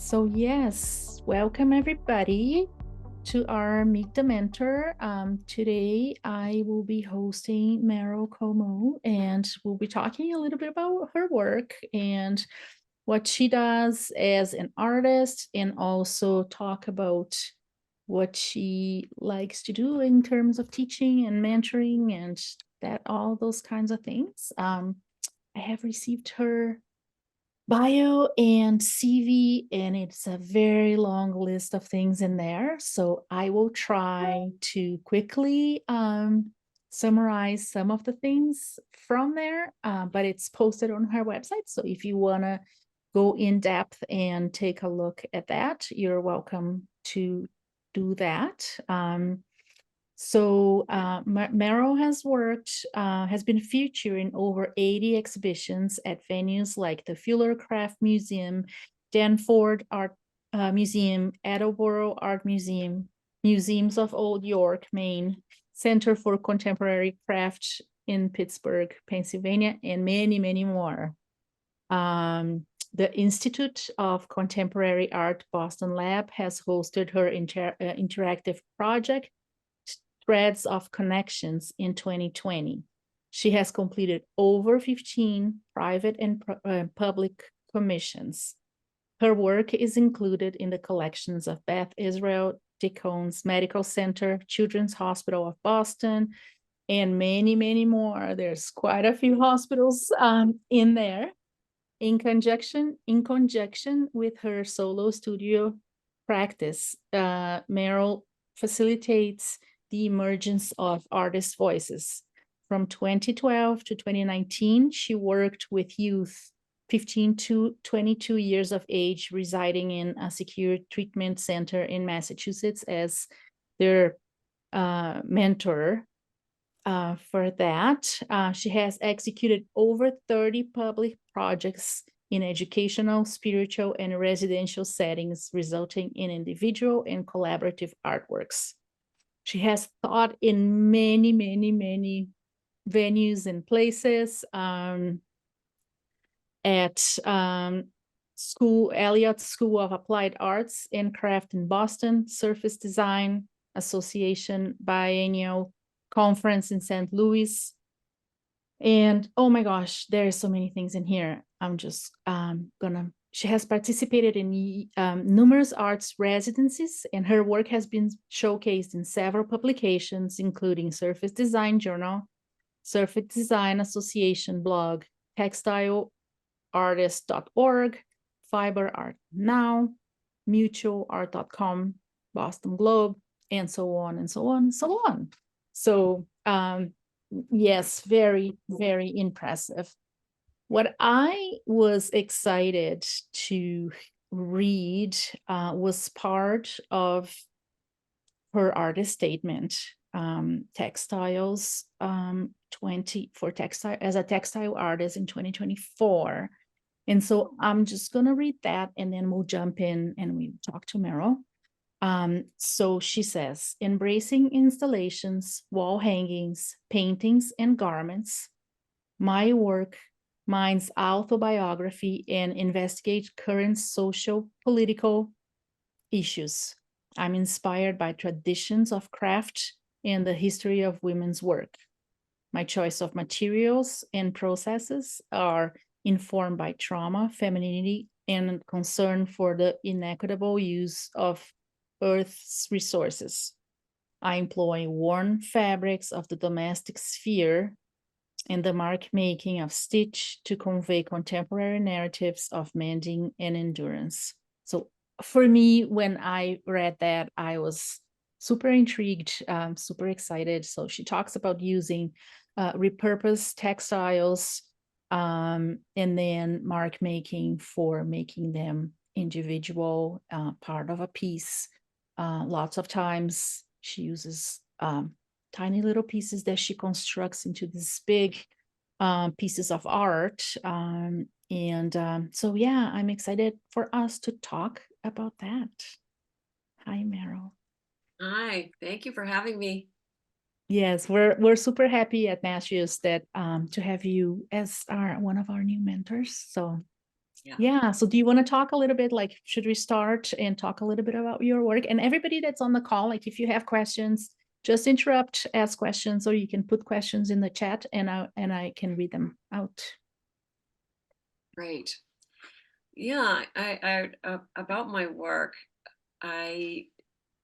So yes, welcome everybody to our Meet the Mentor. Today I will be hosting Merill Comeau, and we'll be talking a little bit about her work and what she does as an artist, and also talk about what she likes to do in terms of teaching and mentoring and that all those kinds of things. I have received her bio and CV, and it's a very long list of things in there. So I will try to quickly summarize some of the things from there, but it's posted on her website. So if you want to go in depth and take a look at that, you're welcome to do that. Merill has been featured in over 80 exhibitions at venues like the Fuller Craft Museum, Danforth Art Museum, Attleboro Art Museum, Museums of Old York, Maine, Center for Contemporary Craft in Pittsburgh, Pennsylvania, and many, many more. The Institute of Contemporary Art Boston Lab has hosted her interactive project, Threads of Connections, in 2020. She has completed over 15 private and public commissions. Her work is included in the collections of Beth Israel Deacon's Medical Center, Children's Hospital of Boston, and many, many more. There's quite a few hospitals in there. In conjunction with her solo studio practice, Merill facilitates the emergence of artist voices. From 2012 to 2019, she worked with youth 15 to 22 years of age residing in a secure treatment center in Massachusetts as their mentor. For that, she has executed over 30 public projects in educational, spiritual, and residential settings, resulting in individual and collaborative artworks. She has taught in many, many, many venues and places, at Elliott School of Applied Arts and Craft in Boston, Surface Design Association Biennial Conference in St. Louis. And oh my gosh, there's so many things in here. I'm just she has participated in numerous arts residencies, and her work has been showcased in several publications, including Surface Design Journal, Surface Design Association blog, textileartist.org, Fiber Art Now, mutualart.com, Boston Globe, and so on and so on and so on. So yes, very, very impressive. What I was excited to read was part of her artist statement, textiles 20 for textile as a textile artist in 2024. And so I'm just gonna read that, and then we'll jump in and we talk to Merill. So she says, embracing installations, wall hangings, paintings, and garments, my work mines autobiography and investigate current social, political issues. I'm inspired by traditions of craft and the history of women's work. My choice of materials and processes are informed by trauma, femininity, and concern for the inequitable use of Earth's resources. I employ worn fabrics of the domestic sphere and the mark making of stitch to convey contemporary narratives of mending and endurance. So for me, when I read that, I was super intrigued, super excited. So she talks about using repurposed textiles, and then mark making for making them individual, part of a piece. Lots of times she uses tiny little pieces that she constructs into these big pieces of art. So yeah, I'm excited for us to talk about that. Hi, Merill. Hi, thank you for having me. Yes, we're super happy at Mastrius that to have you as one of our new mentors. So Yeah. Yeah. So do you want to talk a little bit, like, should we start and talk a little bit about your work? And everybody that's on the call, like if you have questions, just interrupt, ask questions, or you can put questions in the chat and I can read them out. Great. Yeah, about my work, I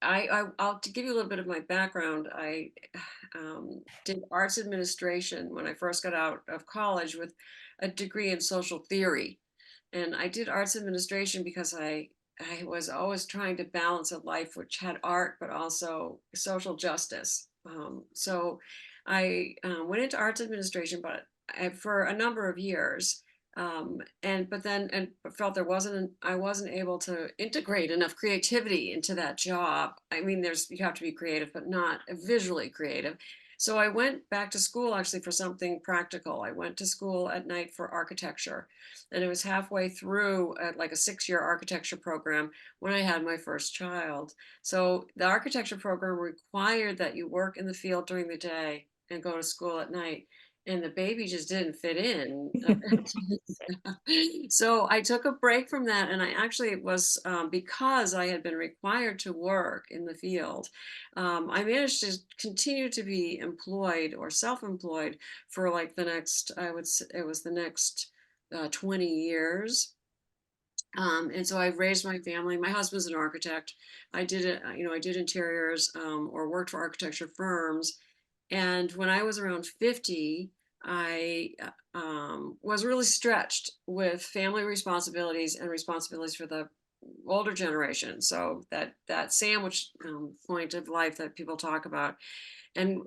I'll to give you a little bit of my background. I did arts administration when I first got out of college with a degree in social theory, and I did arts administration because I was always trying to balance a life which had art but also social justice. So I went into arts administration, but for a number of years, and but then and felt I wasn't able to integrate enough creativity into that job. I mean, there's you have to be creative but not visually creative. So I went back to school actually for something practical. I went to school at night for architecture, and it was halfway through like a 6-year architecture program when I had my first child. So the architecture program required that you work in the field during the day and go to school at night, and the baby just didn't fit in. So I took a break from that, and I actually it was because I had been required to work in the field. I managed to continue to be employed or self-employed for like the next, I would say it was the next 20 years. And so I've raised my family. My husband's an architect. I did it, I did interiors or worked for architecture firms. And when I was around 50, I was really stretched with family responsibilities and responsibilities for the older generation. So that sandwich point of life that people talk about. And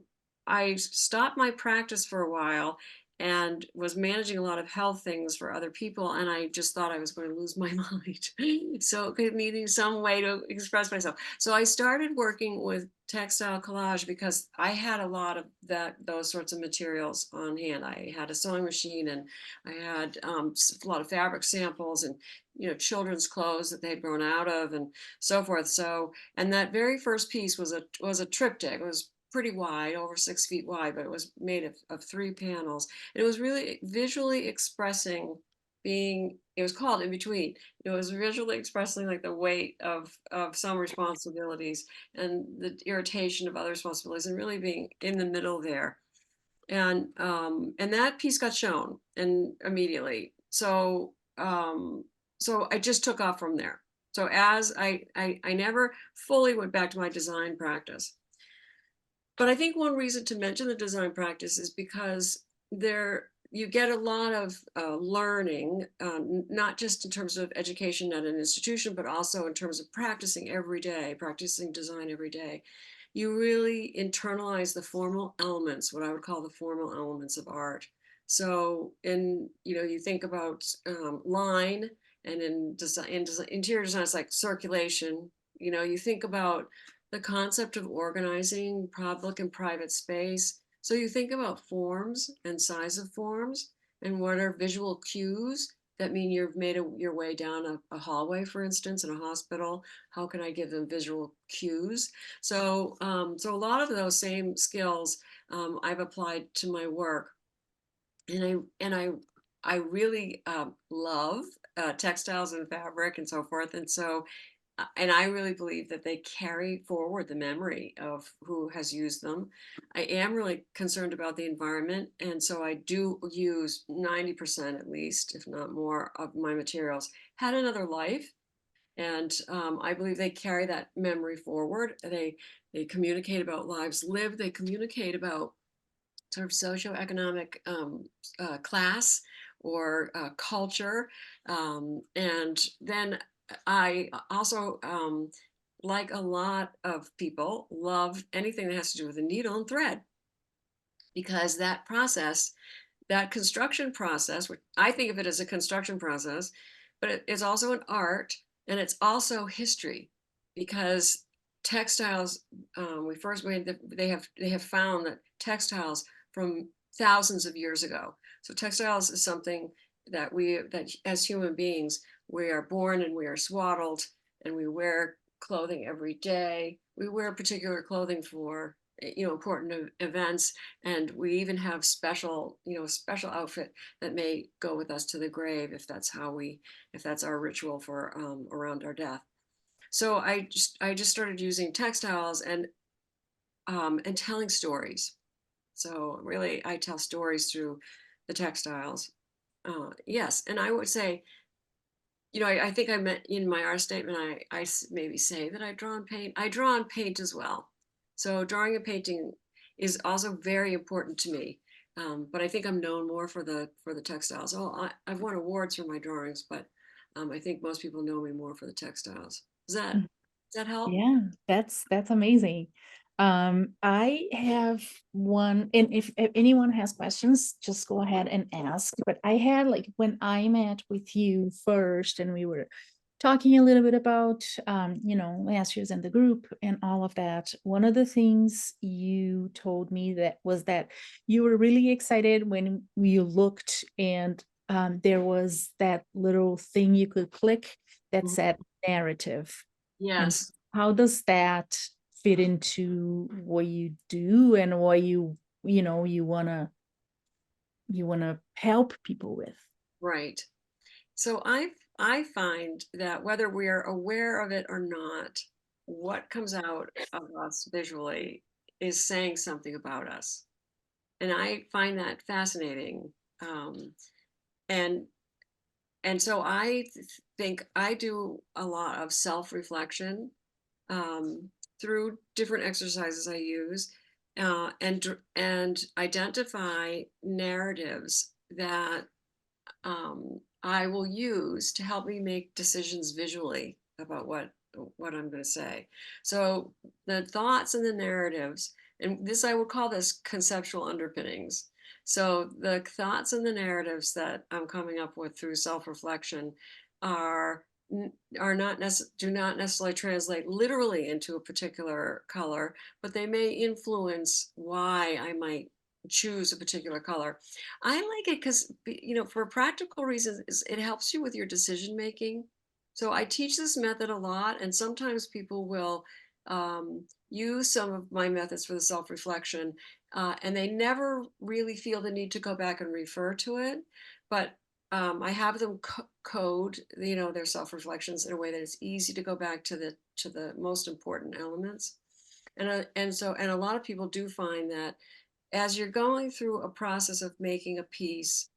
I stopped my practice for a while and was managing a lot of health things for other people. And I just thought I was going to lose my mind. So needing some way to express myself. So I started working with textile collage because I had a lot of those sorts of materials on hand. I had a sewing machine, and I had a lot of fabric samples and children's clothes that they'd grown out of and so forth. So, and that very first piece was a triptych. It was pretty wide, over 6 feet wide, but it was made of 3 panels. And it was really visually expressing it was called In Between. It was visually expressing like the weight of some responsibilities and the irritation of other responsibilities, and really being in the middle there. And that piece got shown and immediately. So I just took off from there. So as I never fully went back to my design practice. But I think one reason to mention the design practice is because there you get a lot of learning, not just in terms of education at an institution, but also in terms of practicing every day, practicing design every day. You really internalize the formal elements, what I would call the formal elements of art. So, you think about line, and in interior design, it's like circulation. You think about the concept of organizing public and private space. So you think about forms and size of forms, and what are visual cues that mean you've made your way down a hallway, for instance, in a hospital. How can I give them visual cues? So a lot of those same skills I've applied to my work, and I really love textiles and fabric and so forth, and I really believe that they carry forward the memory of who has used them. I am really concerned about the environment, and so I do use 90% at least, if not more, of my materials had another life, and I believe they carry that memory forward. They communicate about lives lived. They communicate about sort of socioeconomic class or culture. And then I also, like a lot of people, love anything that has to do with a needle and thread, because that construction process, which I think of it as a construction process, but it's also an art, and it's also history, because textiles, we first made they have found that textiles from thousands of years ago. So textiles is something that as human beings, we are born and we are swaddled, and we wear clothing every day. We wear particular clothing for important events, and we even have special, special outfit that may go with us to the grave if that's our ritual for around our death. So I just started using textiles and telling stories. So really, I tell stories through the textiles. Yes, and I would say, I think I meant in my art statement, maybe say that I draw and paint. I draw and paint as well. So drawing and painting is also very important to me. But I think I'm known more for the textiles. Oh, I've won awards for my drawings, but I think most people know me more for the textiles. Does that help? Yeah, that's amazing. I have one, and if anyone has questions, just go ahead and ask. But I had like when I met with you first, and we were talking a little bit about last year's in the group and all of that. One of the things you told me that was that you were really excited when you looked and there was that little thing you could click that Mhm. said narrative. And Yes, how does that fit into what you do and what you wanna help people with? right. So I find that whether we're aware of it or not, what comes out of us visually is saying something about us, and I find that fascinating. Um, and and so think I do a lot of self reflection through different exercises I use, and identify narratives that I will use to help me make decisions visually about what I'm going to say. So the thoughts and the narratives, and this I would call this conceptual underpinnings. So the thoughts and the narratives that I'm coming up with through self-reflection are do not necessarily translate literally into a particular color, but they may influence why I might choose a particular color. I like it because, for practical reasons, it helps you with your decision making. So I teach this method a lot, and sometimes people will use some of my methods for the self reflection, and they never really feel the need to go back and refer to it. But I have them code, their self reflections in a way that it's easy to go back to the most important elements. And a lot of people do find that as you're going through a process of making a piece,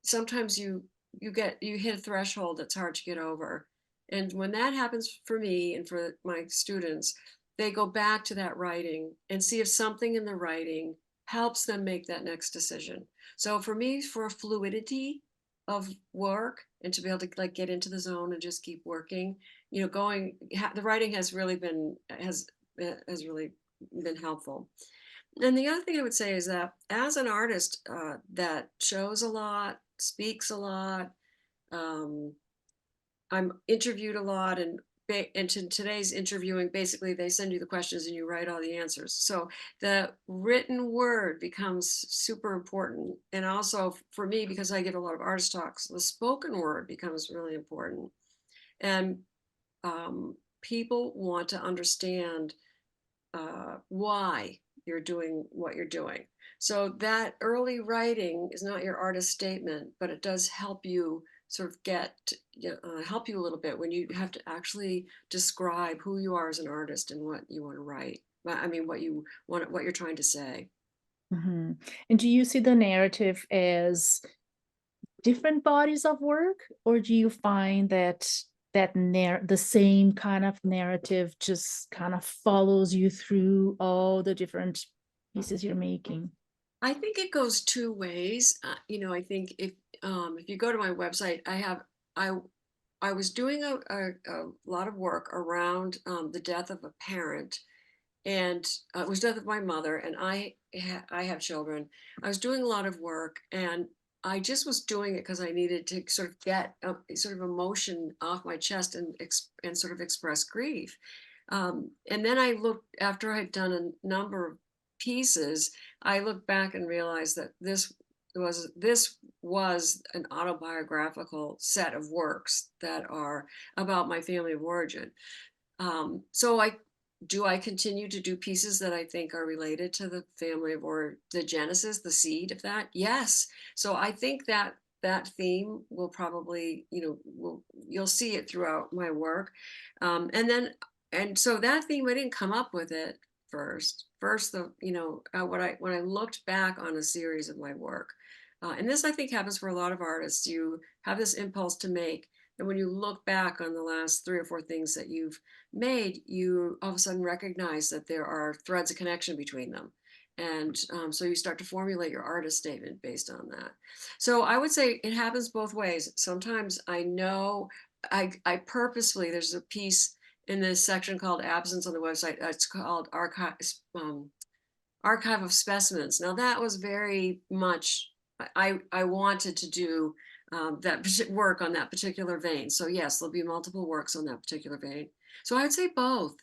sometimes you hit a threshold that's hard to get over. And when that happens for me and for my students, they go back to that writing and see if something in the writing helps them make that next decision. So for me, for fluidity of work and to be able to like get into the zone and just keep working, the writing has really been helpful. And the other thing I would say is that as an artist that shows a lot, speaks a lot, um, I'm interviewed a lot, and to today's interviewing, basically they send you the questions and you write all the answers. So the written word becomes super important, and also for me because I give a lot of artist talks, the spoken word becomes really important. And people want to understand why you're doing what you're doing. So that early writing is not your artist statement, but it does help you sort of help you a little bit when you have to actually describe who you are as an artist and what you want to write. I mean, what you're trying to say. Mhm. And do you see the narrative as different bodies of work, or do you find that the same kind of narrative just kind of follows you through all the different pieces you're making? I think it goes two ways. I think if you go to my website, I I was doing a lot of work around the death of a parent, and it was death of my mother, and I have children. I was doing a lot of work, and I just was doing it because I needed to sort of get a sort of emotion off my chest and sort of express grief. And then I looked after I'd done a number of pieces. I looked back and realized that this was an autobiographical set of works that are about my family of origin. So Do I continue to do pieces that I think are related to the family or the genesis, the seed of that? Yes. So I think that that theme will probably, you'll see it throughout my work. And so that theme, I didn't come up with it first. First, when I looked back on a series of my work, and this I think happens for a lot of artists, you have this impulse to make. And when you look back on the last three or four things that you've made, you all of a sudden recognize that there are threads of connection between them. And so you start to formulate your artist statement based on that. So I would say it happens both ways. Sometimes I know I purposefully, there's a piece in this section called absence on the website. It's called archive of specimens. Now that was very much, I wanted to do work on that particular vein. So yes, there'll be multiple works on that particular vein. So I'd say both,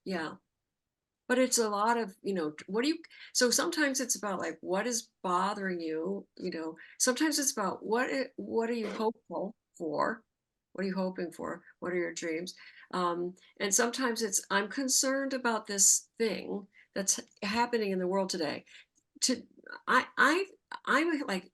yeah. But it's a lot of, what do you, so sometimes it's about like, what is bothering you? Sometimes it's about what are you hopeful for? What are you hoping for? What are your dreams? And sometimes it's, I'm concerned about this thing that's happening in the world today. To I I'm like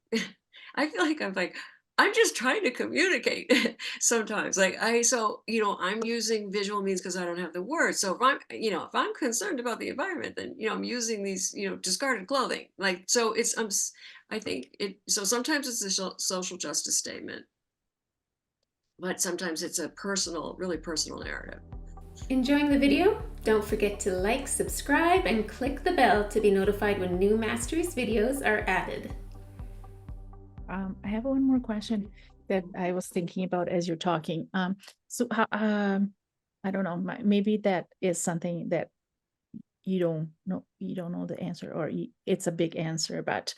I feel like I'm just trying to communicate sometimes. I'm using visual means because I don't have the words. So if I'm concerned about the environment, then I'm using these discarded clothing. I think it. So sometimes it's a social justice statement, but sometimes it's a personal, really personal narrative. Enjoying the video? Don't forget to like, subscribe, and click the bell to be notified when new Mastrius videos are added. I have one more question that I was thinking about as you're talking. I don't know, maybe that is something that you don't know the answer, or it's a big answer, but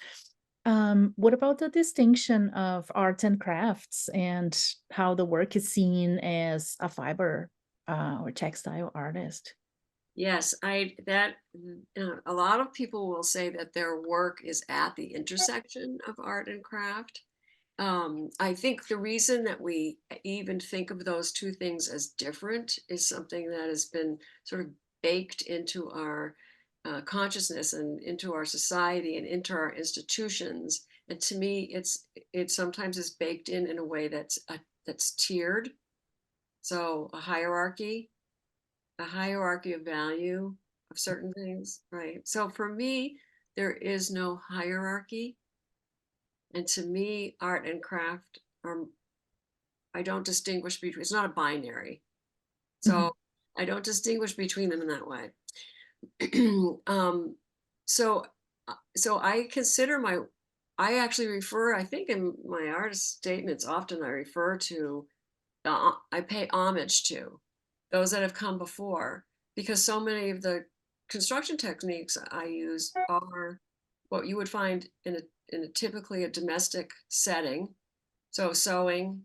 what about the distinction of arts and crafts and how the work is seen as a fiber or textile artist? Yes, a lot of people will say that their work is at the intersection of art and craft. I think the reason that we even think of those two things as different is something that has been sort of baked into our consciousness and into our society and into our institutions. And to me, it sometimes is baked in a way that's tiered. So a hierarchy of value of certain things, right? So for me, there is no hierarchy. And to me, art and craft are, I don't distinguish between, it's not a binary. Mhm. So I don't distinguish between them in that way. um, so, so I actually refer, I think in my artist statements, often I refer to, I pay homage to those that have come before, because so many of the construction techniques I use are what you would find in a typically a domestic setting. So sewing,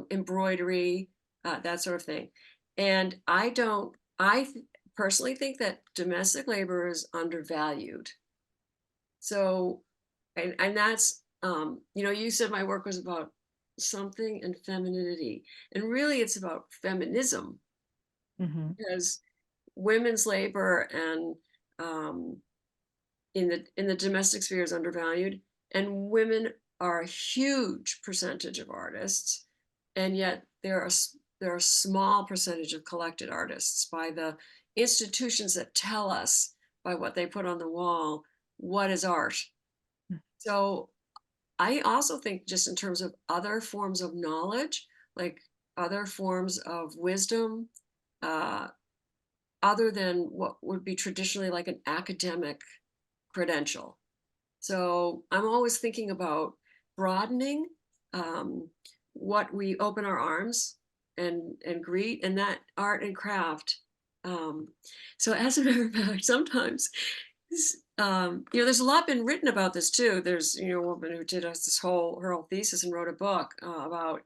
embroidery, that sort of thing. And personally think that domestic labor is undervalued. So, and that's, you said my work was about something and femininity, and really it's about feminism, Mhm. because women's labor and um, in the domestic sphere is undervalued, and women are a huge percentage of artists, and yet there are a small percentage of collected artists by the institutions that tell us by what they put on the wall what is art. So I also think, just in terms of other forms of knowledge, like other forms of wisdom, uh, other than what would be traditionally like an academic credential. So I'm always thinking about broadening um, what we open our arms and greet, and that art and craft. Um, so as a matter of fact, sometimes there's a lot been written about this too. There's a woman who did her whole thesis and wrote a book about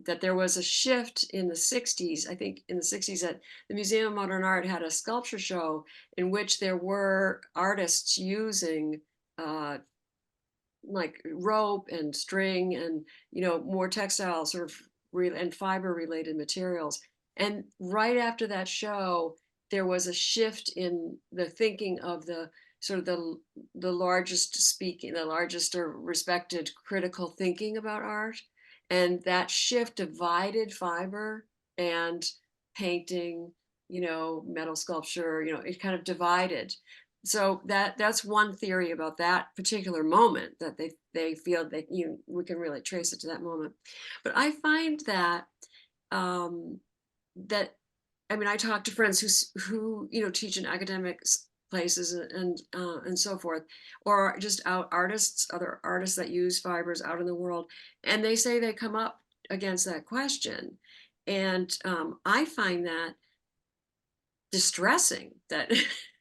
that there was a shift in the 60s. I think in the 60s that the Museum of Modern Art had a sculpture show in which there were artists using uh, like rope and string and more textile sort of and fiber related materials. And right after that show, there was a shift in the thinking of the sort of the largest speaking, the largest or respected critical thinking about art. And that shift divided fiber and painting, metal sculpture, it kind of divided. So that's one theory about that particular moment, that they feel that we can really trace it to that moment. But I find that um, that I mean, I talk to friends who teach in academic places and so forth, or just other artists that use fibers out in the world, and they say they come up against that question, and I find that distressing that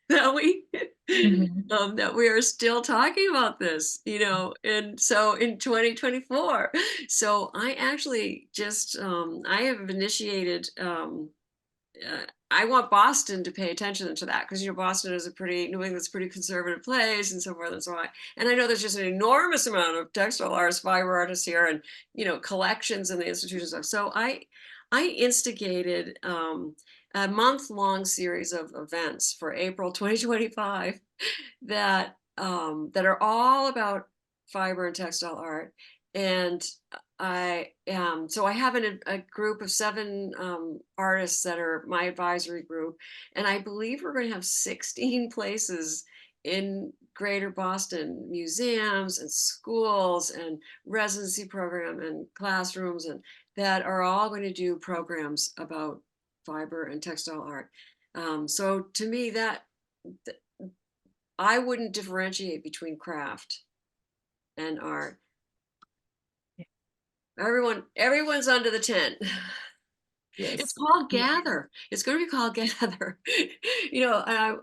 that we Mhm. that we are still talking about this, and so in 2024. So I actually just I have initiated I want Boston to pay attention to that, because Boston is New England's a pretty conservative place and so forth and so on. And I know there's just an enormous amount of textile artists, fiber artists here, and collections in the institutions of. So I instigated a month-long series of events for April 2025 that are all about fiber and textile art. And so I have a group of 7 artists that are my advisory group, and I believe we're going to have 16 places in Greater Boston, museums and schools and residency program and classrooms, and that are all going to do programs about fiber and textile art. So to me, I wouldn't differentiate between craft and art. Everyone's under the tent. It's Yes. called Yeah. Gather. It's going to be called Gather.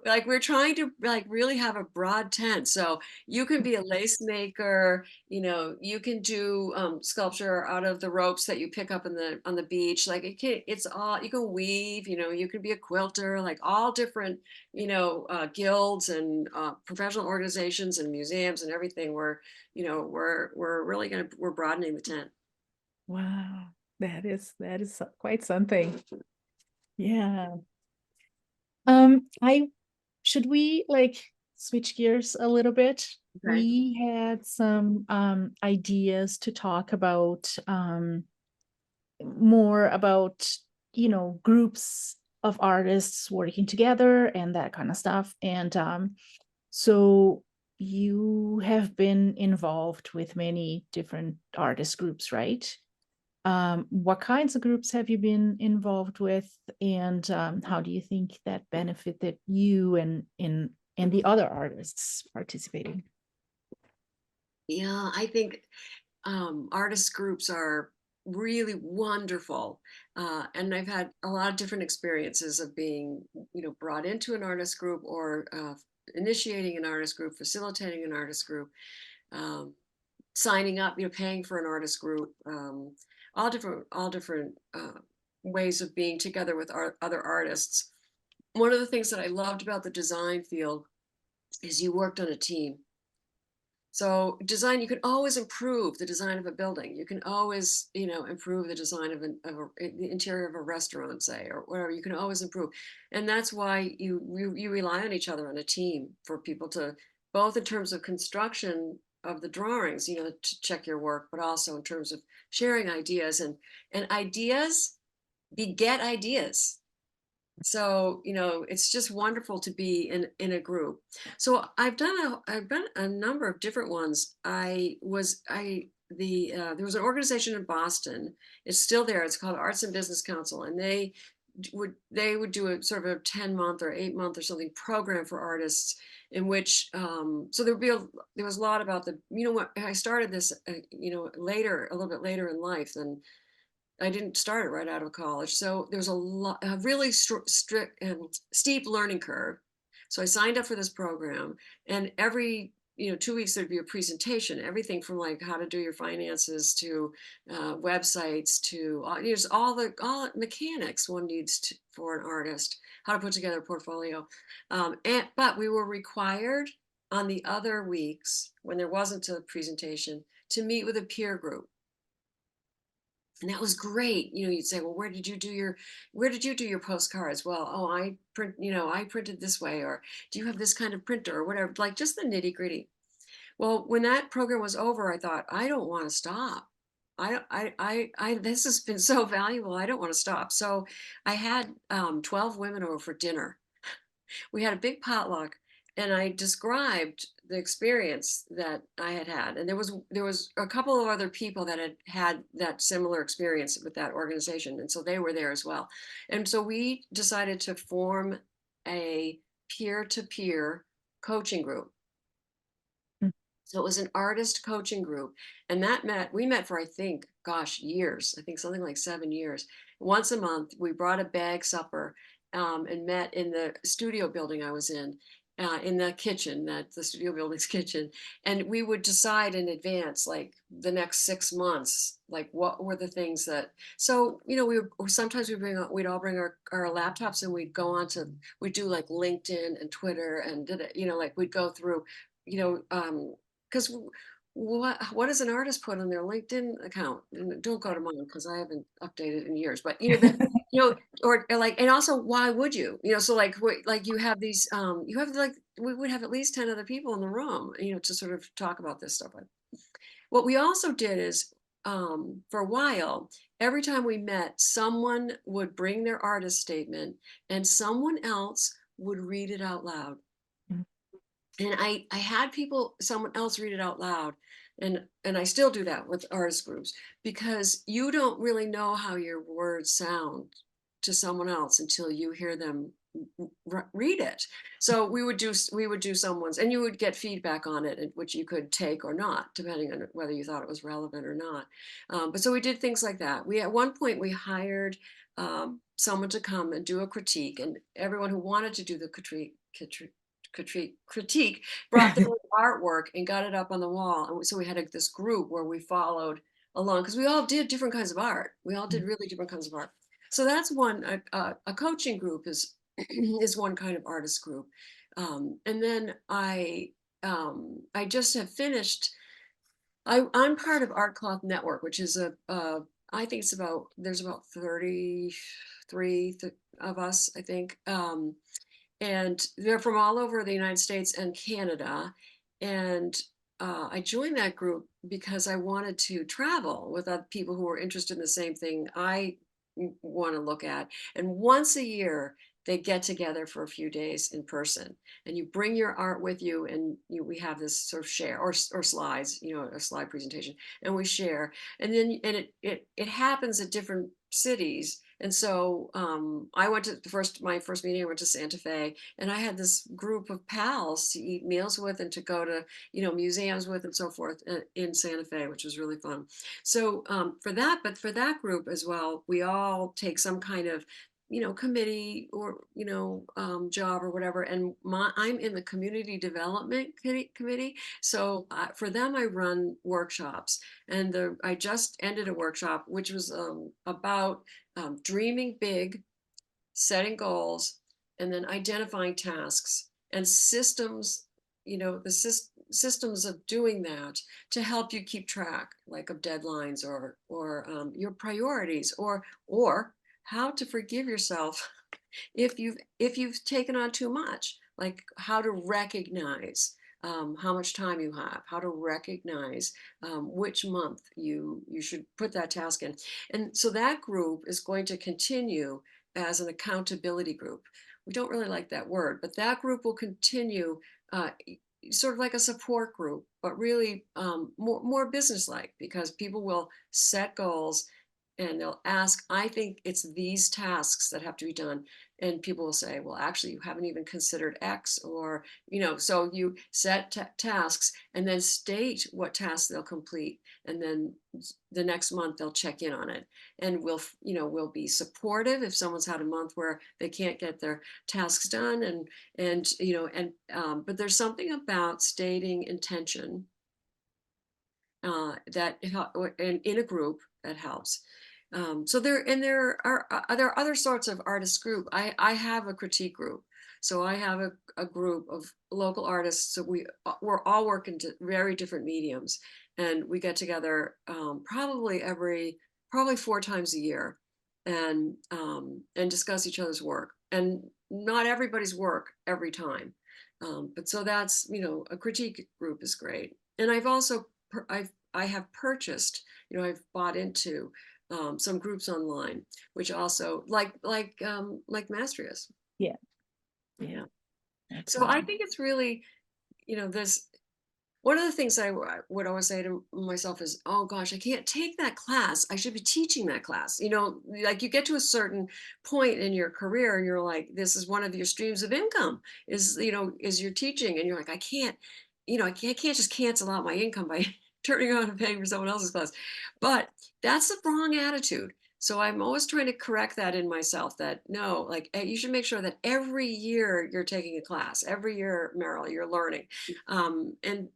Like we're trying to like really have a broad tent. So you can be a lace maker. You can do sculpture out of the ropes that you pick up on the beach. Like it's all you can weave. You can be a quilter. Like all different guilds and professional organizations and museums and everything. We're really we're broadening the tent. Wow. That is quite something. Yeah. I should we like switch gears a little bit? Okay. We had some ideas to talk about more about, groups of artists working together and that kind of stuff. And so you have been involved with many different artist groups, right? What kinds of groups have you been involved with, and how do you think that benefited you and the other artists participating? Yeah, I think artist groups are really wonderful. And I've had a lot of different experiences of being, brought into an artist group, or initiating an artist group, facilitating an artist group, um, signing up, paying for an artist group, all different ways of being together with other artists. One of the things that I loved about the design field is you worked on a team. So design, you can always improve the design of a building. You can always, improve the design the interior of a restaurant, say, or whatever. You can always improve, and that's why you rely on each other on a team, for people to, both in terms of construction of the drawings, to check your work, but also in terms of sharing ideas, and ideas beget ideas. So it's just wonderful to be in a group. So I've done a number of different ones. There was an organization in Boston. It's still there. It's called Arts and Business Council, and they would do a sort of a 10-month or 8-month or something program for artists, in which so there was a lot about what I started this later, a little bit later in life than I didn't start it right out of college. So there was a really strict and steep learning curve. So I signed up for this program, and every 2 weeks there'd be a presentation, everything from like how to do your finances to websites to just all mechanics one needs for an artist, how to put together a portfolio. But we were required on the other weeks, when there wasn't a presentation, to meet with a peer group. And that was great. You'd say, well, where did you do your postcards? Well, oh, I printed this way, or do you have this kind of printer or whatever, like just the nitty gritty. Well, when that program was over, I thought, I don't want to stop. This has been so valuable. I don't want to stop. So I had 12 women over for dinner. We had a big potluck, and I described the experience that I had had. And there was a couple of other people that had had that similar experience with that organization, and so they were there as well. And so we decided to form a peer-to-peer coaching group. Mm. So it was an artist coaching group, and we met for, I think, gosh, years. I think something like 7 years. Once a month, we brought a bag supper, and met in the studio building I was in the kitchen, that the studio building's kitchen, and we would decide in advance, like the next 6 months, like what were the things that. So sometimes we'd all bring our laptops, and we'd do like LinkedIn and Twitter, and like we'd go through, you know, because what does an artist put on their LinkedIn account? And don't go to mine because I haven't updated in years. But or like, and also, why would you? So like, like you have these, you have like, we would have at least 10 other people in the room, to sort of talk about this stuff. But what we also did is, for a while, every time we met, someone would bring their artist statement, and someone else would read it out loud. Mm. And I had someone else read it out loud, and I still do that with artist groups, because you don't really know how your words sound to someone else until you hear them read it. So we would do someone's, and you would get feedback on it, which you could take or not, depending on whether you thought it was relevant or not. But so we did things like that. At one point we hired someone to come and do a critique, and everyone who wanted to do the critique brought their own artwork and got it up on the wall. And so we had this group where we followed along, because we all did different kinds of art. We all did really different kinds of art. So that's one. A coaching group is is one kind of artist group. And then I just have finished. I'm part of Art Cloth Network, which is I think there's about 33 of us, I think. And they're from all over the United States and Canada. And I joined that group because I wanted to travel with other people who were interested in the same thing I want to look at. And once a year, they get together for a few days in person, and you bring your art with you, and we have this sort of share, or slides, a slide presentation, and we share. And then it happens at different cities. And so I went to my first meeting. I went to Santa Fe, and I had this group of pals to eat meals with, and to go to museums with, and so forth, in Santa Fe, which was really fun. So but for that group as well, we all take some kind of committee, or job or whatever. And I'm in the community development committee. So for them, I run workshops, and I just ended a workshop which was about dreaming big, setting goals, and then identifying tasks and systems, systems of doing that, to help you keep track, like, of deadlines, or your priorities, or how to forgive yourself if you've taken on too much, like how to recognize how much time you have, how to recognize which month you should put that task in. And so that group is going to continue as an accountability group. We don't really like that word, but that group will continue, sort of like a support group, but really more business-like, because people will set goals, and they'll ask, I think it's these tasks that have to be done. And people will say, well, actually, you haven't even considered X, or, so you set tasks, and then state what tasks they'll complete. And then the next month they'll check in on it. And we'll be supportive if someone's had a month where they can't get their tasks done. But there's something about stating intention, that in a group, that helps. So there are other sorts of artist group. I have a critique group. So I have a group of local artists. So we're all working to very different mediums, and we get together probably every probably 4 times a year, and discuss each other's work. And not everybody's work every time, but so that's, a critique group is great. And I've also I have purchased, I've bought into some groups online, which also like Mastrius. Yeah. Yeah. Yeah. So I Absolutely. think it's really, this one of the things I would always say to myself is, oh gosh, I can't take that class. I should be teaching that class. Like you get to a certain point in your career and you're like, this is one of your streams of income is your teaching. And you're like, I can't just cancel out my income by turning on and paying for someone else's class. But that's the wrong attitude. So I'm always trying to correct that in myself that no, like you should make sure that every year you're taking a class, every year, Merill, you're learning. And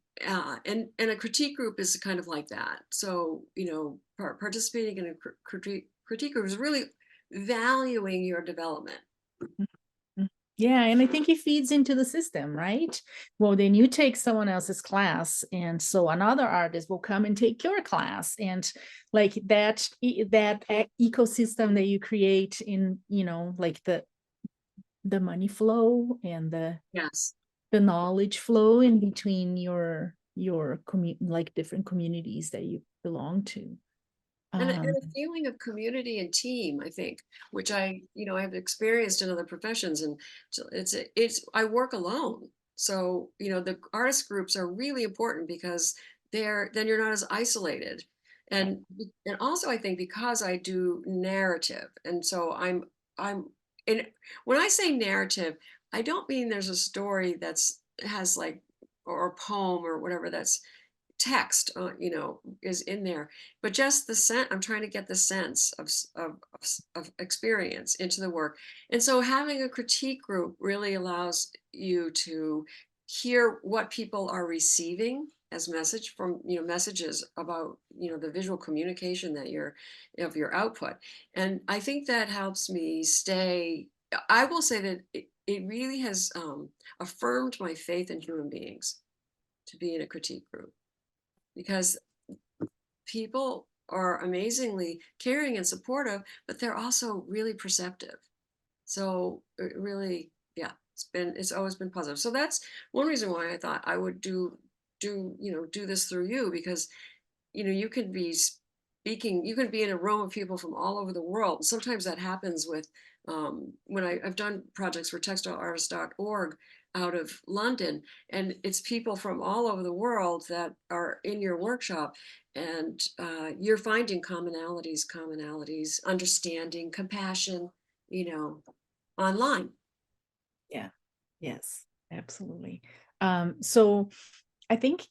a critique group is kind of like that. So participating in a critique group is really valuing your development. Mhm. Yeah, and I think it feeds into the system, right? Well, then you take someone else's class, and so another artist will come and take your class, and like that ecosystem that you create in, like the money flow and Yes. the knowledge flow in between your like different communities that you belong to. And Um, a feeling of community and team, I think, which I've experienced in other professions, and it's I work alone. So, the artist groups are really important because then you're not as isolated. And also I think because I do narrative, and so I'm and when I say narrative, I don't mean there's a story that's has like or a poem or whatever that's text, is in there, but just the sense. I'm trying to get the sense of experience into the work. And so having a critique group really allows you to hear what people are receiving as messages about, the visual communication that of your output. And I think that helps me stay. I will say that it really has affirmed my faith in human beings to be in a critique group, because people are amazingly caring and supportive, but they're also really perceptive. So it really, yeah, it's always been positive. So that's one reason why I thought I would do this through you, because you can be speaking, you can be in a room of people from all over the world. Sometimes that happens with when I've done projects for textileartist.org out of London, and it's people from all over the world that are in your workshop, and you're finding commonalities, understanding, compassion, you know, online. yeah, yes, absolutely. So I think,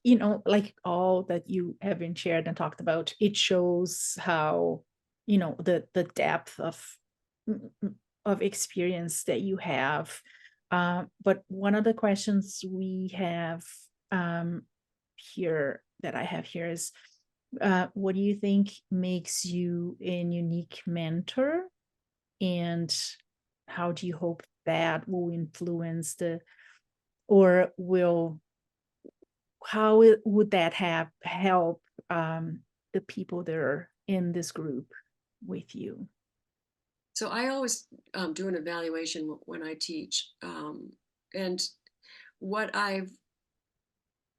like all that you have been shared and talked about, it shows how, the depth of experience that you have. But one of the questions we have here that I have here is, what do you think makes you a unique mentor? And how do you hope that will influence or will how would that have help the people that are in this group with you? So I always do an evaluation when I teach, and what I've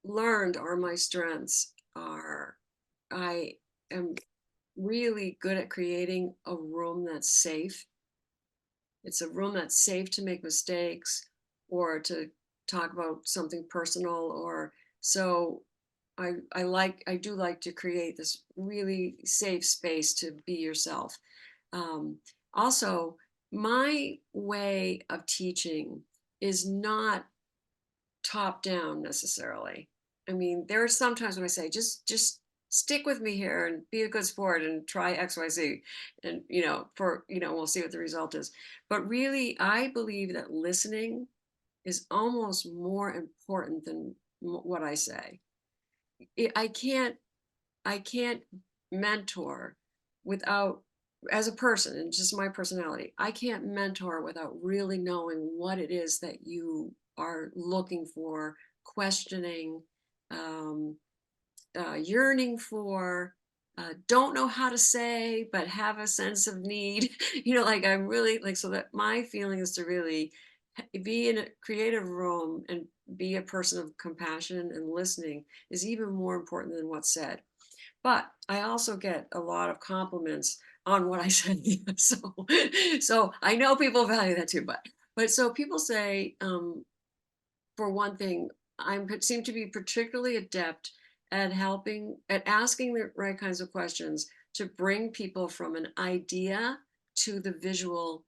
learned are my strengths are I am really good at creating a room that's safe. It's a room that's safe to make mistakes or to talk about something personal, or so I do like to create this really safe space to be yourself. Um, Also, my way of teaching is not top down necessarily. I mean, there are some times when I say, just stick with me here and be a good sport and try XYZ. And, we'll see what the result is. But really, I believe that listening is almost more important than what I say. I I can't mentor without, as a person and just my personality, I can't mentor without really knowing what it is that you are looking for, questioning, um, yearning for. don't know how to say, but have a sense of need. Like I'm really like, so that my feeling is to really be in a creative room and be a person of compassion and listening is even more important than what's said. But I also get a lot of compliments on what I say. So I know people value that too. But so people say, for one thing, seem to be particularly adept at asking the right kinds of questions to bring people from an idea to the visual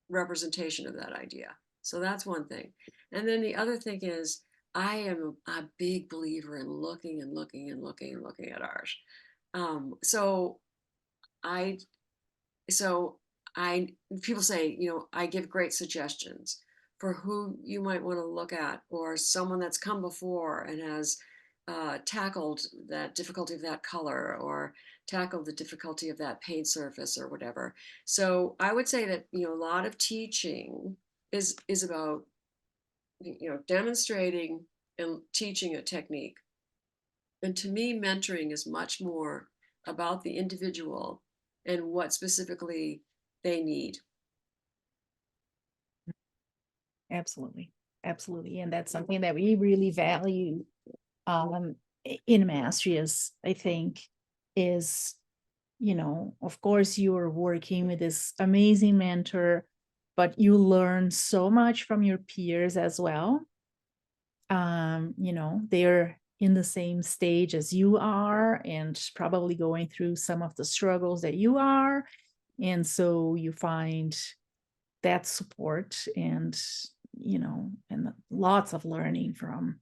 representation of that idea. So that's one thing. And then the other thing is, I am a big believer in looking and looking and looking and looking at art. So I so I people say, I give great suggestions for who you might want to look at, or someone that's come before and has tackled that difficulty of that color, or tackled the difficulty of that paint surface, or whatever. So I would say that a lot of teaching is about demonstrating and teaching a technique. And to me, mentoring is much more about the individual and what specifically they need. Absolutely. Absolutely. And that's something that we really value in Mastrius, I think, is, of course, you're working with this amazing mentor, but you learn so much from your peers as well. They're in the same stage as you are and probably going through some of the struggles that you are. And so you find that support and lots of learning from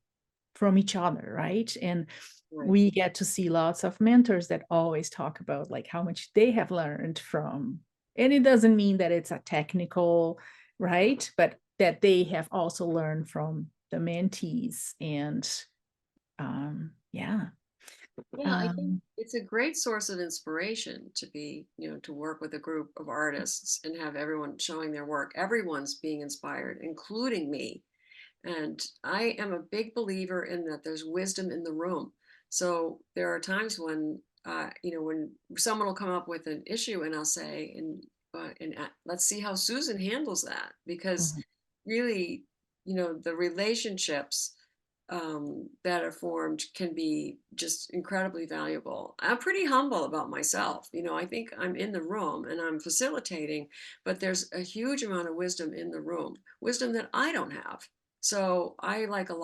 each other, right? And Right. we get to see lots of mentors that always talk about like how much they have learned from, and it doesn't mean that it's a technical, right, but that they have also learned from the mentees. And yeah. Yeah, I think it's a great source of inspiration to to work with a group of artists and have everyone showing their work. Everyone's being inspired, including me. And I am a big believer in that there's wisdom in the room. So there are times when someone will come up with an issue, and I'll say, let's see how Susan handles that, because Mhm. really, the relationships that are formed can be just incredibly valuable. I'm pretty humble about myself. I think I'm in the room and I'm facilitating, but there's a huge amount of wisdom in the room, wisdom that I don't have. So I like uh,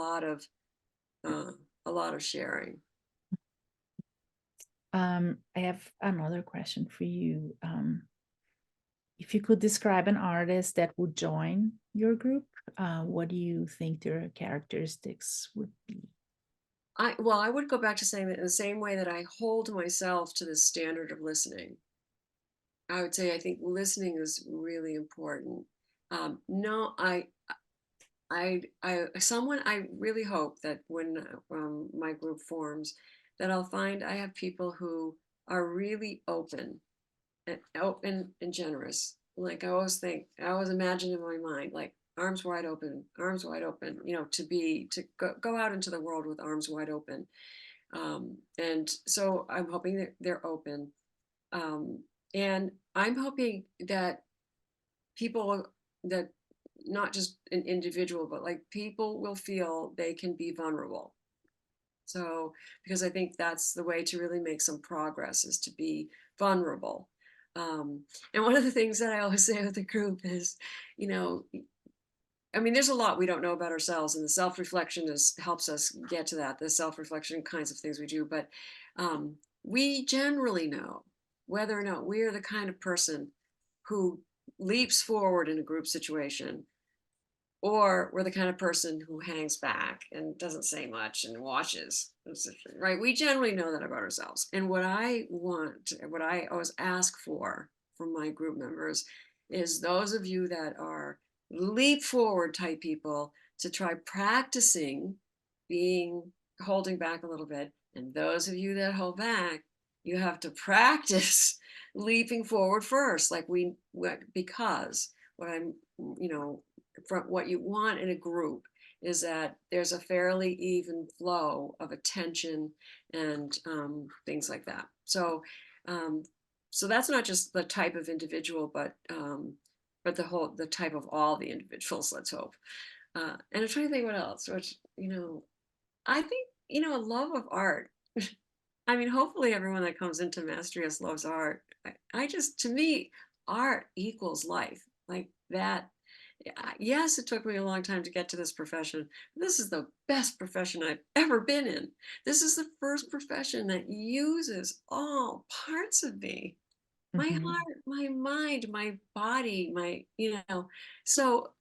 a lot of sharing. I have another question for you. If you could describe an artist that would join your group, what do you think their characteristics would be? I would go back to saying that in the same way that I hold myself to the standard of listening, I would say I think listening is really important. No, someone I really hope that when my group forms, that I'll find I have people who are really open and generous. Like I always imagine in my mind, like arms wide open, to go out into the world with arms wide open. And so I'm hoping that they're open. Um, and I'm hoping that people that not just an individual, but like people will feel they can be vulnerable. So, because I think that's the way to really make some progress is to be vulnerable. And one of the things that I always say with the group is, you know, I mean, there's a lot we don't know about ourselves, and the self-reflection helps us get to that. The self-reflection kinds of things we do, but we generally know whether or not we are the kind of person who leaps forward in a group situation, or we're the kind of person who hangs back and doesn't say much and watches, right? We generally know that about ourselves. And what I always ask for from my group members is those of you that are leap forward type people to try practicing being holding back a little bit. And those of you that hold back, you have to practice leaping forward first, because what I'm, you know, from what you want in a group is that there's a fairly even flow of attention and things like that. So, um, so that's not just the type of individual, but the type of all the individuals. Let's hope. And I'm trying to think what else. Which I think a love of art. I mean, hopefully everyone that comes into Mastrius loves art. I just, to me, art equals life. Like that. Yes, it took me a long time to get to this profession. This is the best profession I've ever been in. This is the first profession that uses all parts of me, my Mhm. heart, my mind, my body, so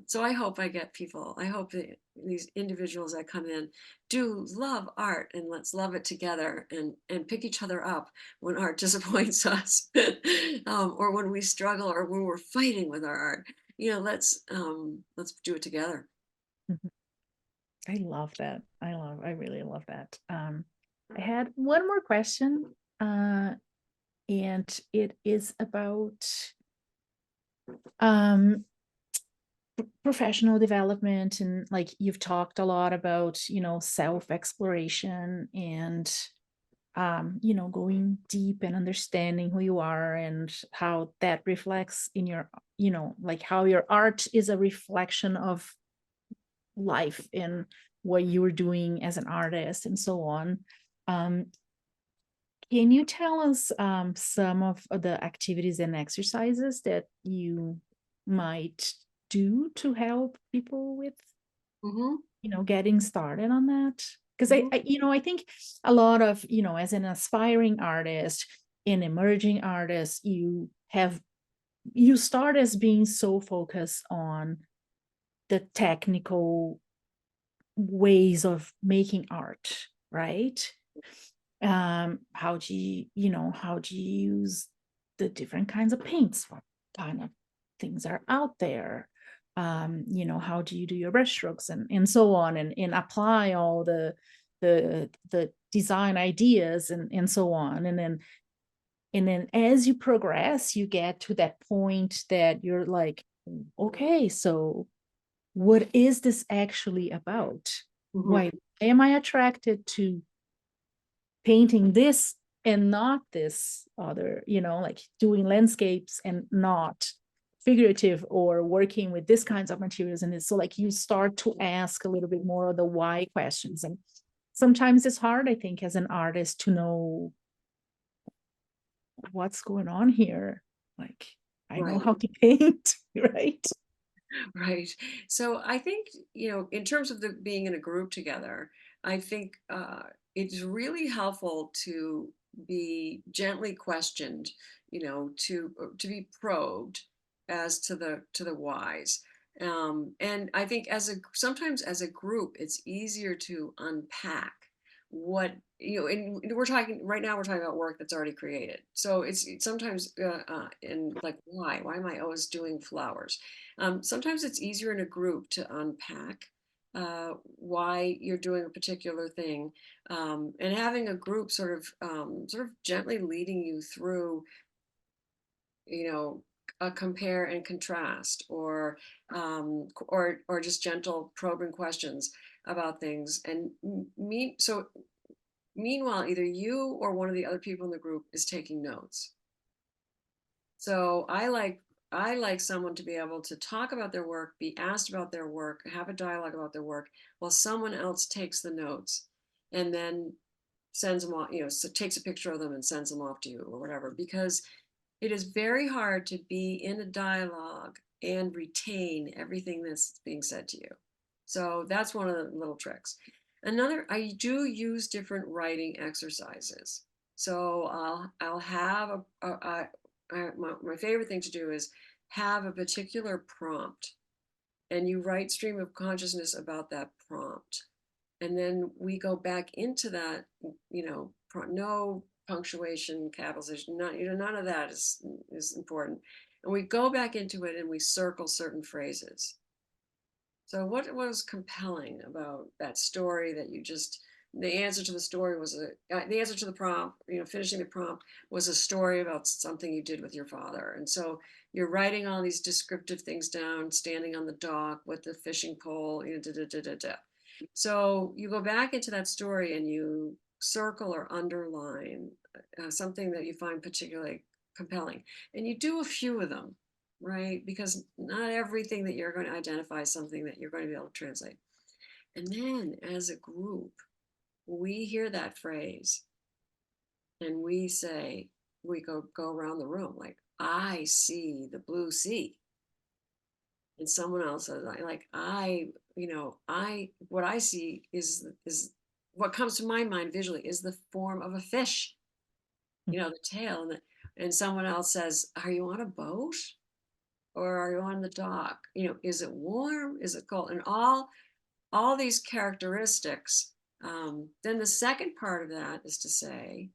so I hope I get people. I hope that these individuals that come in do love art, and let's love it together, and pick each other up when art disappoints us, or when we struggle, or when we're fighting with our art. Let's do it together. Mhm. I love that. I really love that. I had one more question, and it is about um professional development, and like you've talked a lot about self-exploration and going deep and understanding who you are and how that reflects in your like how your art is a reflection of life and what you were doing as an artist and so on. um, can you tell us some of the activities and exercises that you might do to help people with Hmm. getting started on that? Because Hmm. I think a lot of, as an aspiring artist, an emerging artist, you start as being so focused on the technical ways of making art, right? How do you use the different kinds of paints? What kind of things are out there? How do you do your brushstrokes and so on, and apply all the design ideas and so on. And then as you progress, you get to that point that you're like, okay, so what is this actually about? Hmm. Why am I attracted to painting this and not this other, like doing landscapes and not figurative, or working with this kinds of materials? And it's so like you start to ask a little bit more of the why questions. And sometimes it's hard, I think, as an artist to know what's going on here. Like, I know Right. how to paint, right? Right. So I think, in terms of the being in a group together, I think it's really helpful to be gently questioned, to be probed as to the whys. And I think sometimes as a group, it's easier to unpack what and we're talking right now, we're talking about work that's already created. So it's sometimes and like, why am I always doing flowers? Sometimes it's easier in a group to unpack why you're doing a particular thing, and having a group sort of gently leading you through, you know, a compare and contrast, or just gentle probing questions about things. And meanwhile, either you or one of the other people in the group is taking notes. So I like someone to be able to talk about their work, be asked about their work, have a dialogue about their work, while someone else takes the notes and then sends them off, so takes a picture of them and sends them off to you or whatever. Because it is very hard to be in a dialogue and retain everything that's being said to you. So that's one of the little tricks. Another, I do use different writing exercises. So I'll have my favorite thing to do is have a particular prompt, and you write stream of consciousness about that prompt, and then we go back into that, no punctuation, capitalization, none of that is important. And we go back into it and we circle certain phrases. So what was compelling about that story that you just, the answer to the story was the answer to the prompt, finishing the prompt was a story about something you did with your father. And so you're writing all these descriptive things down, standing on the dock with the fishing pole, da, da, da, da, da. So you go back into that story and you circle or underline something that you find particularly compelling, and you do a few of them, right? Because not everything that you're going to identify is something that you're going to be able to translate. And then as a group, we hear that phrase and we say, we go around the room like, I see the blue sea. And someone else says, what I see is what comes to my mind visually is the form of a fish, the tail. And someone else says, are you on a boat or are you on the dock? Is it warm? Is it cold? And all these characteristics. Then the second part of that is to say,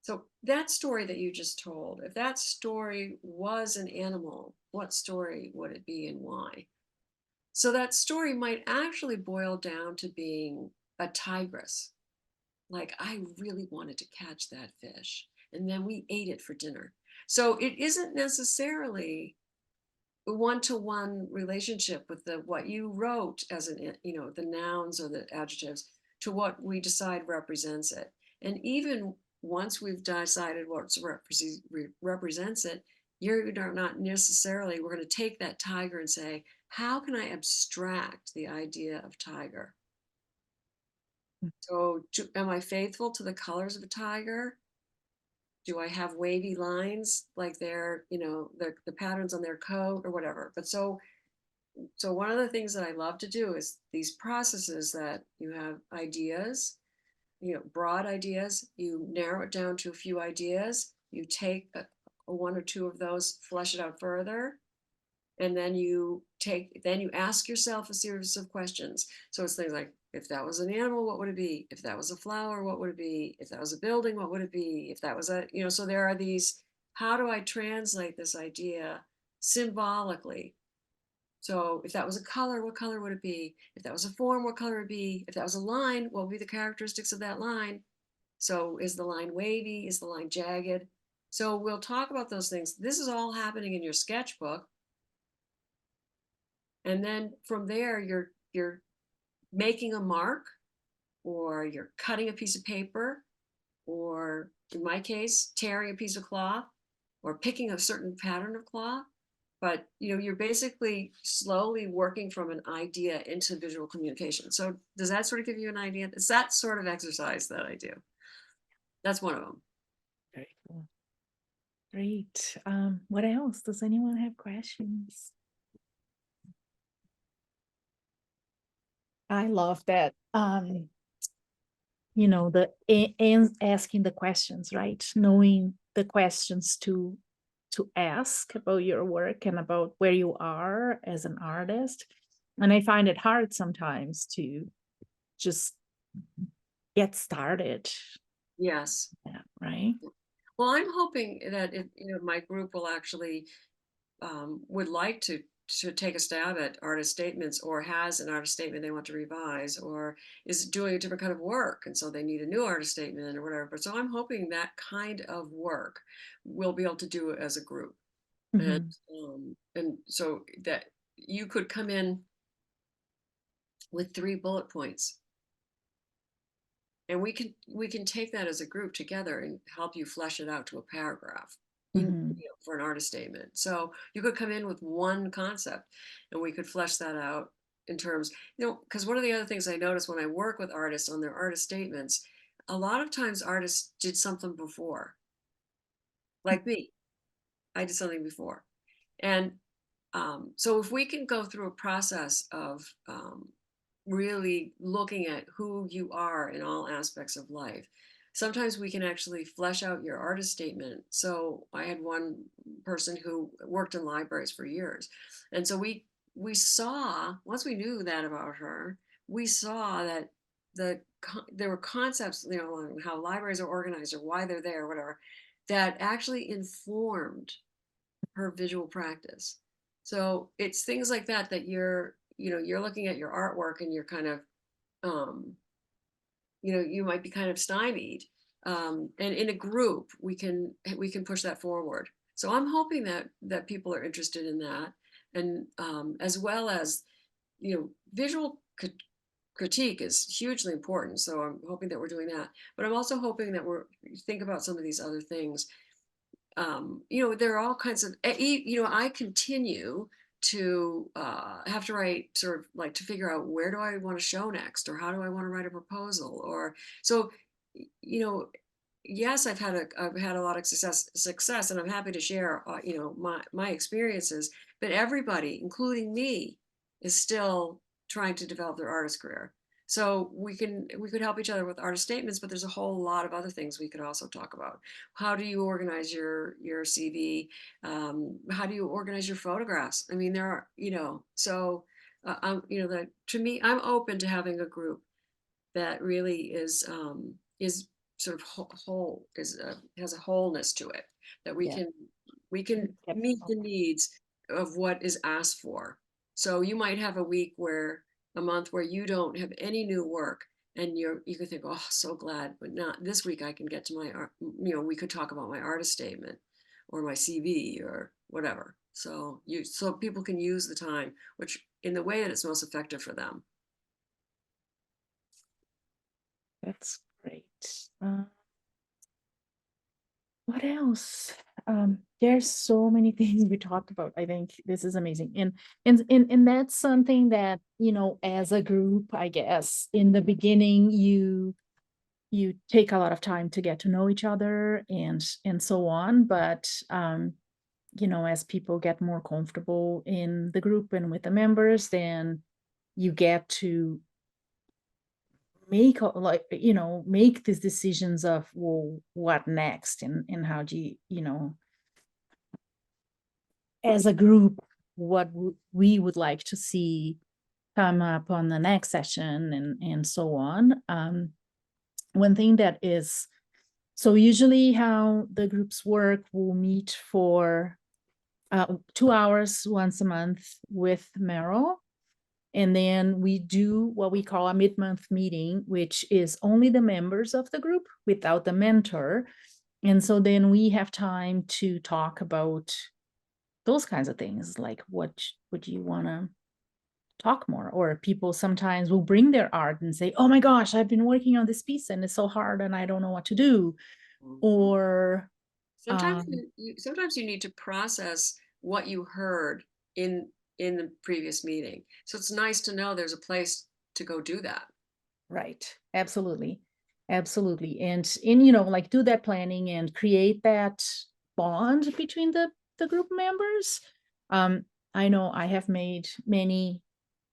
so that story that you just told, if that story was an animal, what story would it be and why? So that story might actually boil down to being a tigress. Like, I really wanted to catch that fish, and then we ate it for dinner. So it isn't necessarily a one-to-one relationship with what you wrote as the nouns or the adjectives to what we decide represents it. And even once we've decided what represents it, you're not necessarily, we're going to take that tiger and say, how can I abstract the idea of tiger? So am I faithful to the colors of a tiger? Do I have wavy lines like the patterns on their coat or whatever? But so one of the things that I love to do is these processes that you have ideas, broad ideas, you narrow it down to a few ideas, you take one or two of those, flesh it out further, and then you ask yourself a series of questions. So it's things like, if that was an animal, what would it be? If that was a flower, what would it be? If that was a building, what would it be? If that was so there are these, how do I translate this idea symbolically? So if that was a color, what color would it be? If that was a form, what color would it be? If that was a line, what would be the characteristics of that line? So is the line wavy? Is the line jagged? So we'll talk about those things. This is all happening in your sketchbook. And then from there, you're making a mark, or you're cutting a piece of paper, or in my case, tearing a piece of cloth, or picking a certain pattern of cloth. But you're basically slowly working from an idea into visual communication. So does that sort of give you an idea? It's that sort of exercise that I do. That's one of them. Very cool. Great. What else? Does anyone have questions? I love that. Asking the questions, right? Knowing the questions to ask about your work and about where you are as an artist. And I find it hard sometimes to just get started. Yes. Yeah, right. Well, I'm hoping that my group will actually would like to take a stab at artist statements, or has an artist statement they want to revise, or is doing a different kind of work, and so they need a new artist statement or whatever. But so I'm hoping that kind of work we'll be able to do as a group. And so that you could come in with 3 bullet points, and we can take that as a group together and help you flesh it out to a paragraph for an artist statement. So you could come in with one concept and we could flesh that out in terms, because one of the other things I notice when I work with artists on their artist statements, a lot of times artists did something before. Like me, I did something before. And so if we can go through a process of really looking at who you are in all aspects of life, sometimes we can actually flesh out your artist statement. So I had one person who worked in libraries for years. And so we saw, once we knew that about her, we saw that there were concepts, on how libraries are organized or why they're there, or whatever, that actually informed her visual practice. So it's things like that you're looking at your artwork and you're kind of, you might be kind of stymied. And in a group, we can push that forward. So I'm hoping that people are interested in that, and as well as, visual critique is hugely important. So I'm hoping that we're doing that. But I'm also hoping that we're think about some of these other things. There are all kinds of, I continue to have to write, sort of like, to figure out, where do I want to show next, or how do I want to write a proposal, or so, you know, yes, I've had a lot of success, and I'm happy to share, my experiences. But everybody, including me, is still trying to develop their artist career. So we could help each other with artist statements, but there's a whole lot of other things we could also talk about. How do you organize your CV? How do you organize your photographs? I mean, there are, so that, to me, I'm open to having a group that really is sort of whole, has a wholeness to it, that Yeah. we can Yep. meet the needs of what is asked for. So you might have a month where you don't have any new work, and you could think, oh, so glad, but not this week. I can get to my art, we could talk about my artist statement or my CV or whatever. So people can use the time, which in the way that it's most effective for them. That's great. What else? There's so many things we talked about. I think this is amazing. And that's something that, as a group, I guess, in the beginning, you take a lot of time to get to know each other and so on. But as people get more comfortable in the group and with the members, then you get to make these decisions of, well, what next, and how do you, as a group, what we would like to see come up on the next session, and so on. One thing that is, so usually how the groups work, we'll meet for 2 hours once a month with Merill. And then we do what we call a mid-month meeting, which is only the members of the group without the mentor. And so then we have time to talk about those kinds of things, like what would you want to talk more? Or people sometimes will bring their art and say, oh my gosh, I've been working on this piece and it's so hard and I don't know what to do. Mhm. Or sometimes sometimes you need to process what you heard in the previous meeting. So it's nice to know there's a place to go do that. right, absolutely. Absolutely. And like, do that planning and create that bond between the group members. I know I have made many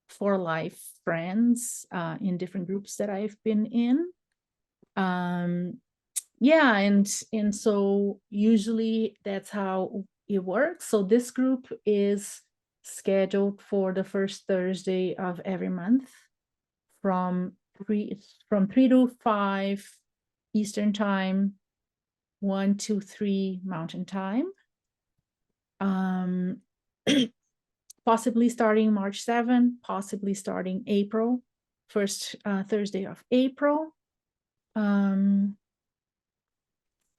for life friends in different groups that I've been in. Yeah, and so usually that's how it works. So this group is scheduled for the first Thursday of every month from 3 to 5 Eastern time, 1 to 3 Mountain time. Possibly starting March 7, possibly starting April, first Thursday of April.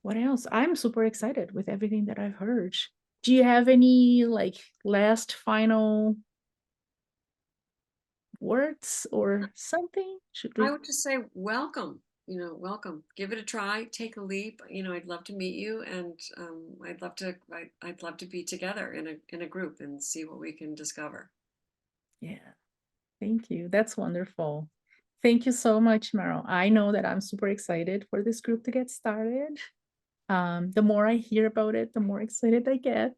What else? I'm super excited with everything that I've heard. Do you have any last final words or something? I would just say welcome. Welcome. Give it a try. Take a leap. I'd love to meet you, and I'd love to be together in a group and see what we can discover. Yeah, thank you. That's wonderful. Thank you so much, Merill. I know that I'm super excited for this group to get started. The more I hear about it, the more excited I get.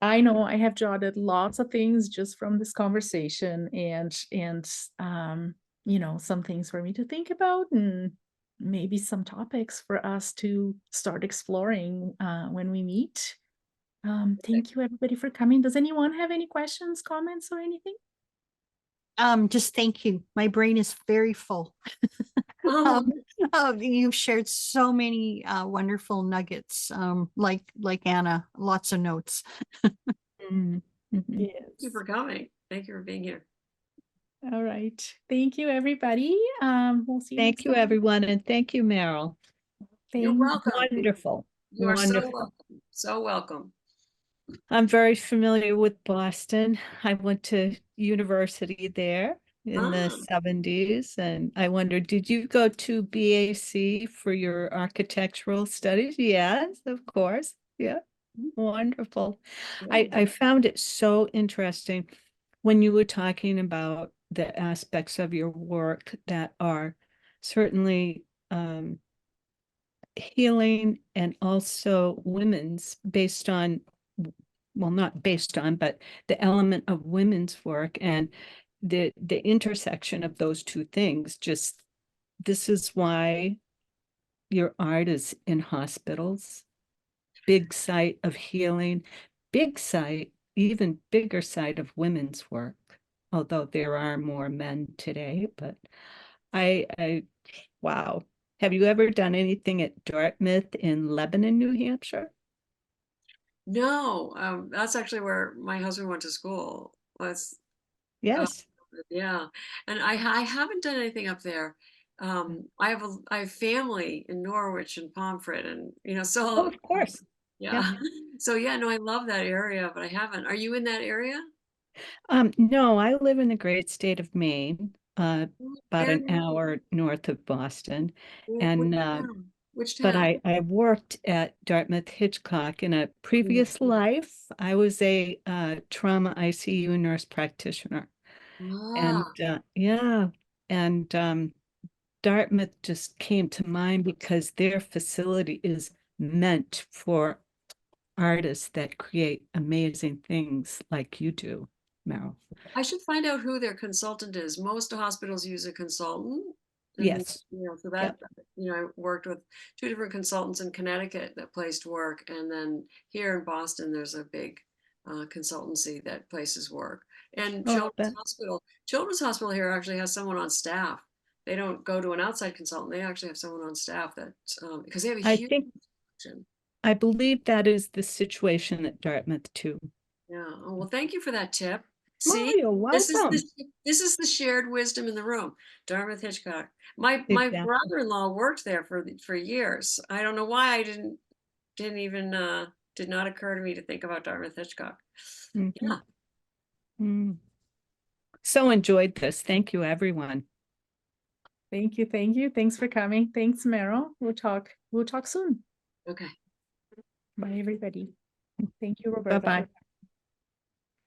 I know I have jotted lots of things just from this conversation, and some things for me to think about, and maybe some topics for us to start exploring when we meet. Thank you everybody for coming. Does anyone have any questions, comments, or anything? Just thank you. My brain is very full. You've shared so many wonderful nuggets. Like Anna, lots of notes. Mhm. Thank you for coming. Thank you for being here. All right. Thank you, everybody. We'll see you Thank next you, time. everyone, and thank you, Merill. You're welcome. Wonderful. You are so Wonderful. welcome. So welcome. I'm very familiar with Boston. I went to university there. in the Ah, 70s. And I wondered, did you go to BAC for your architectural studies? Yes, of course. Yeah, wonderful. yeah. I found it so interesting when you were talking about the aspects of your work that are certainly healing and also women's based on, well, not based on, but the element of women's work and the intersection of those two things. Just this is why your art is in hospitals, big site of healing, big site, even bigger site of women's work, although there are more men today. But I wow. Have you ever done anything at Dartmouth in Lebanon, New Hampshire? No, that's actually where my husband went to school. Was uh, Yes. yeah, and I haven't done anything up there. I have family in Norwich and Pomfret, and Oh, so of course. Yeah. yeah, so yeah, no, I love that area, but I haven't. Are you in that area? No, I live in the great state of Maine, about Very an nice. hour north of Boston. Which And town? Which but town? I worked at Dartmouth Hitchcock in a Yeah. previous life. I was a trauma ICU nurse practitioner. And Ah, yeah, and Dartmouth just came to mind because their facility is meant for artists that create amazing things like you do, Meryl. I should find out who their consultant is. Most hospitals use a consultant. And, Yes. so that, Yep. I worked with two different consultants in Connecticut that placed work. And then here in Boston, there's a big consultancy that places work. And Oh, I'll bet. Children's Hospital here actually has someone on staff. They don't go to an outside consultant. They actually have someone on staff that, because they have a I huge think section. I believe that is the situation at Dartmouth too. Yeah. Oh, well, thank you for that tip. Oh, See, you're this is welcome. this is the shared wisdom in the room. Dartmouth Hitchcock. My Exactly. brother-in-law worked there for years. I don't know why I didn't even did not occur to me to think about Dartmouth Hitchcock. Mhm. Yeah. Mm. So enjoyed this. Thank you, everyone. Thank you. Thank you. Thanks for coming. Thanks, Meryl. We'll talk soon. Okay. Bye, everybody. Thank you, Roberta. Bye-bye.